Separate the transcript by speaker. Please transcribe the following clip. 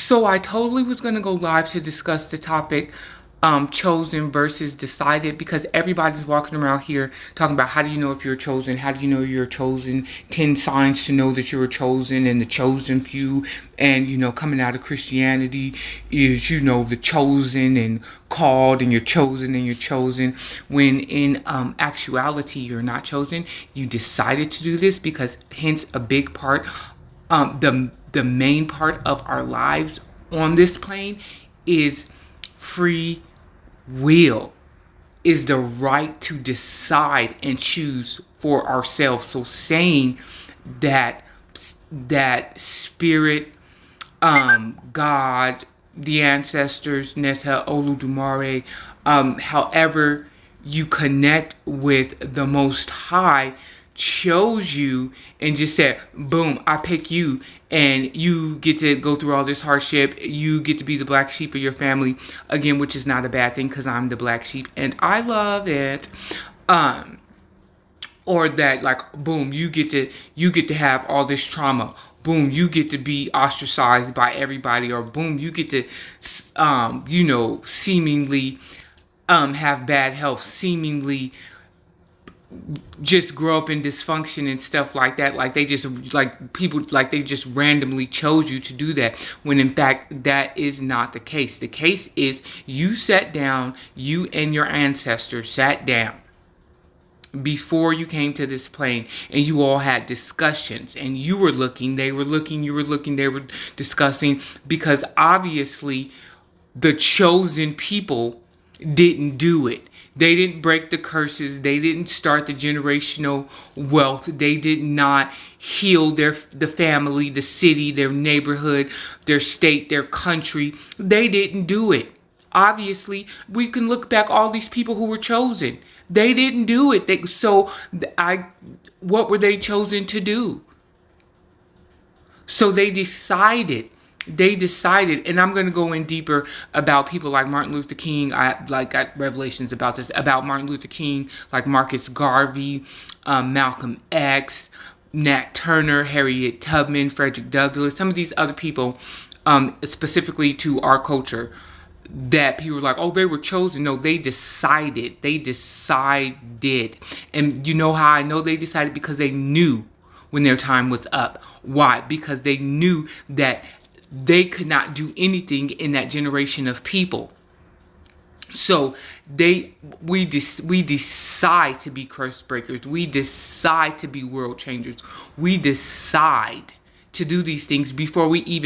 Speaker 1: So I totally was going to go live to discuss the topic chosen versus decided, because everybody's walking around here talking about how do you know if you're chosen, how do you know you're chosen, 10 signs to know that you're chosen and the chosen few. And coming out of Christianity is the chosen and called, and you're chosen and you're chosen, when in actuality you're not chosen. You decided to do this because hence a big part, the main part of our lives on this plane is free will, is the right to decide and choose for ourselves. So saying that spirit, God, the ancestors, Neta, Oludumare, however you connect with the Most High, chose you and just said, boom, I pick you, and you get to go through all this hardship. You get to be the black sheep of your family, again, which is not a bad thing because I'm the black sheep and I love it. Or that, like, boom, you get to have all this trauma. Boom, you get to be ostracized by everybody. Or boom, you get to seemingly have bad health, seemingly just grow up in dysfunction and stuff like that. Like they just randomly chose you to do that, when in fact that is not the case. The case is you sat down, you and your ancestors sat down before you came to this plane, and you all had discussions, and you were looking, they were looking, you were looking, they were discussing, because obviously the chosen people didn't do it. They didn't break the curses. They didn't start the generational wealth. They did not heal the family, the city, their neighborhood, their state, their country. They didn't do it. Obviously, we can look back all these people who were chosen. They didn't do it. What were they chosen to do? So they decided, and I'm going to go in deeper about people like Martin Luther King. I got revelations about this, about Martin Luther King, like Marcus Garvey, Malcolm X, Nat Turner, Harriet Tubman, Frederick Douglass, some of these other people, specifically to our culture, that people were like, oh, they were chosen. No, they decided. And you know how I know they decided? Because they knew when their time was up. Why? Because they knew that they could not do anything in that generation of people. So we decide to be curse breakers. We decide to be world changers. We decide to do these things before we even